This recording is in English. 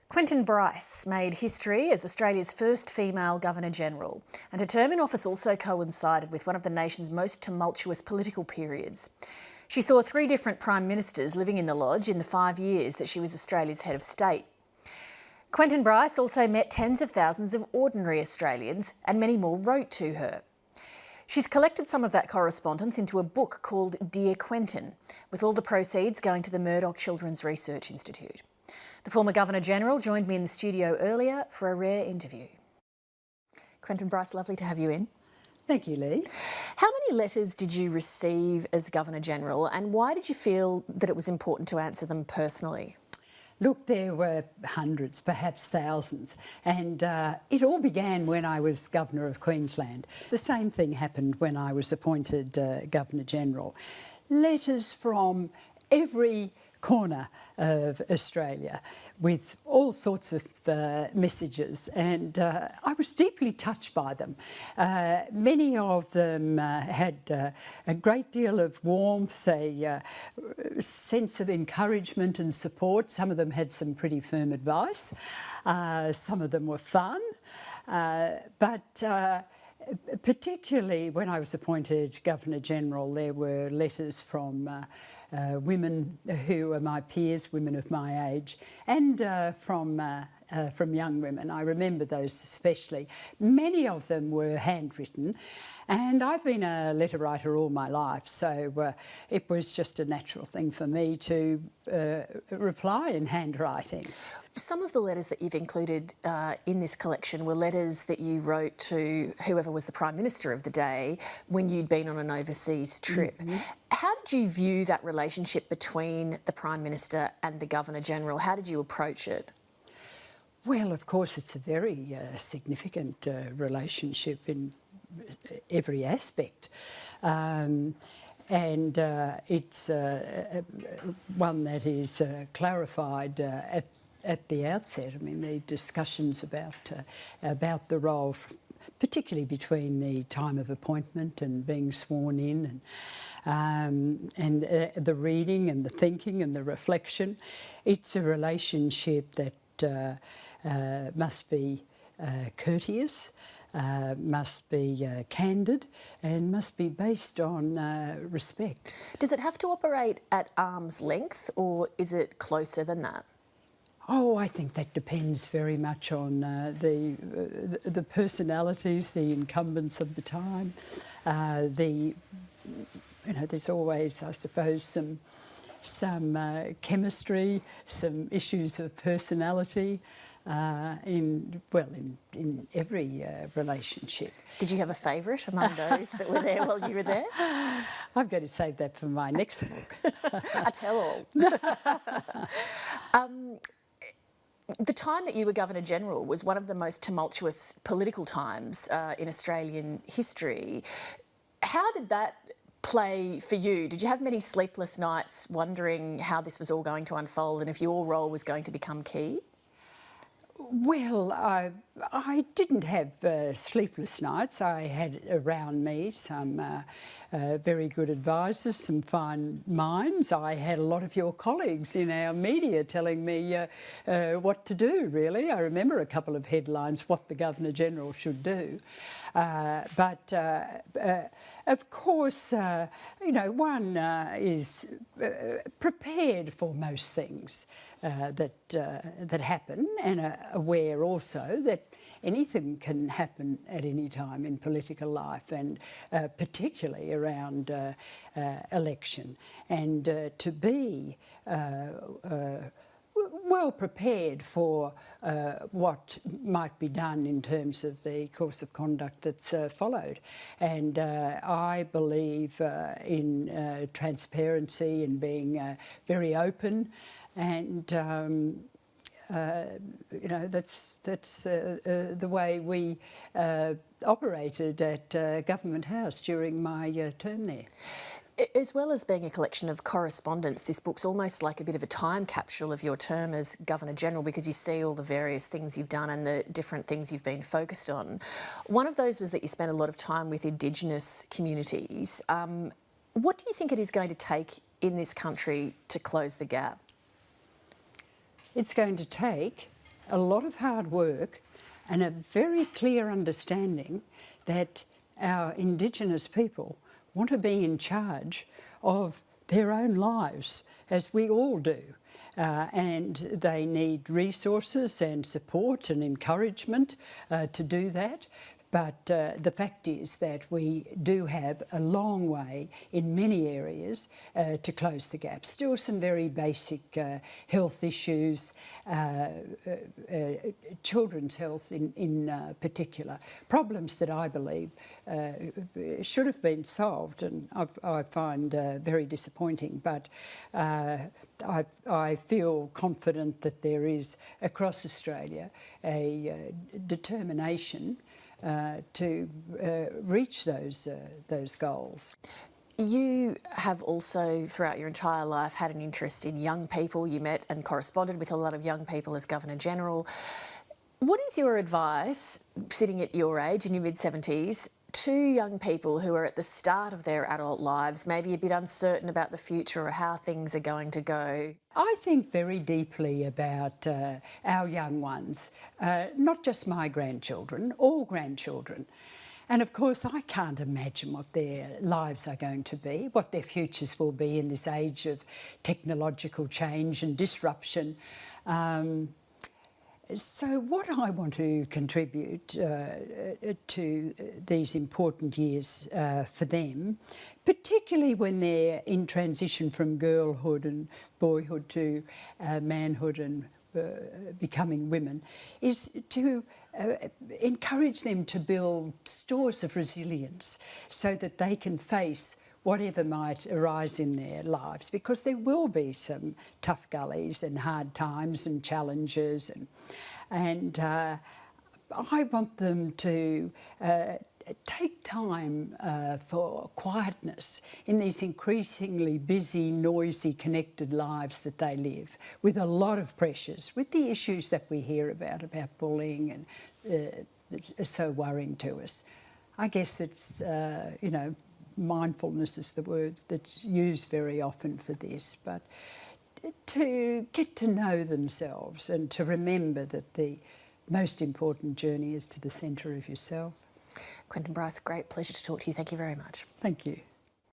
Quentin Bryce made history as Australia's first female Governor-General, and her term in office also coincided with one of the nation's most tumultuous political periods. She saw 3 different Prime Ministers living in the Lodge in the 5 years that she was Australia's head of state. Quentin Bryce also met tens of thousands of ordinary Australians, and many more wrote to her. She's collected some of that correspondence into a book called Dear Quentin, with all the proceeds going to the Murdoch Children's Research Institute. The former Governor-General joined me in the studio earlier for a rare interview. Quentin Bryce, lovely to have you in. Thank you, Lee. How many letters did you receive as Governor-General, and why did you feel that it was important to answer them personally? Look, there were hundreds, perhaps thousands, and it all began when I was Governor of Queensland. The same thing happened when I was appointed Governor-General. Letters from every corner of Australia with all sorts of messages, and I was deeply touched by them. Many of them had a great deal of warmth, a sense of encouragement and support. Some of them had some pretty firm advice. Some of them were fun, but particularly when I was appointed Governor-General, there were letters from women who are my peers, women of my age, and from young women. I remember those especially. Many of them were handwritten, and I've been a letter writer all my life, so it was just a natural thing for me to reply in handwriting. Some of the letters that you've included in this collection were letters that you wrote to whoever was the Prime Minister of the day when you'd been on an overseas trip. Mm-hmm. How did you view that relationship between the Prime Minister and the Governor-General? How did you approach it? Well, of course, it's a very significant relationship in every aspect. And it's one that is clarified at the outset. I mean, the discussions about the role, particularly between the time of appointment and being sworn in, and the reading and the thinking and the reflection. It's a relationship that must be courteous, must be candid, and must be based on respect. Does it have to operate at arm's length, or is it closer than that? Oh, I think that depends very much on the personalities, the incumbents of the time. There's always, I suppose, some chemistry, some issues of personality in every relationship. Did you have a favourite among those that were there while you were there? I've got to save that for my next book. A tell-all. The time that you were Governor-General was one of the most tumultuous political times in Australian history. How did that play for you? Did you have many sleepless nights wondering how this was all going to unfold and if your role was going to become key? Well, I didn't have sleepless nights. I had around me some very good advisors, some fine minds. I had a lot of your colleagues in our media telling me what to do, really. I remember a couple of headlines, what the Governor-General should do. But of course, one is prepared for most things that happen, and aware also that anything can happen at any time in political life, and particularly around election. And to be well prepared for what might be done in terms of the course of conduct that's followed. And I believe in transparency and being very open, and that's the way we operated at Government House during my term there. As well as being a collection of correspondence, this book's almost like a bit of a time capsule of your term as Governor-General, because you see all the various things you've done and the different things you've been focused on. One of those was that you spent a lot of time with Indigenous communities. What do you think it is going to take in this country to close the gap? It's going to take a lot of hard work and a very clear understanding that our Indigenous people want to be in charge of their own lives, as we all do. And they need resources and support and encouragement to do that. But the fact is that we do have a long way in many areas to close the gap. Still some very basic health issues, children's health in particular, problems that I believe should have been solved, and I find very disappointing. But I feel confident that there is across Australia a determination to reach those goals. You have also, throughout your entire life, had an interest in young people. You met and corresponded with a lot of young people as Governor-General. What is your advice, sitting at your age, in your mid-70s, to young people who are at the start of their adult lives, maybe a bit uncertain about the future or how things are going to go? I think very deeply about our young ones, not just my grandchildren, all grandchildren. And of course, I can't imagine what their lives are going to be, what their futures will be in this age of technological change and disruption. So what I want to contribute to these important years for them, particularly when they're in transition from girlhood and boyhood to manhood and becoming women, is to encourage them to build stores of resilience so that they can face whatever might arise in their lives, because there will be some tough gullies and hard times and challenges, and I want them to take time for quietness in these increasingly busy, noisy, connected lives that they live, with a lot of pressures, with the issues that we hear about bullying and that are so worrying to us. I guess it's, you know, mindfulness is the word that's used very often for this, but to get to know themselves and to remember that the most important journey is to the centre of yourself. Quentin, Bryce, great pleasure to talk to you. Thank you very much. Thank you.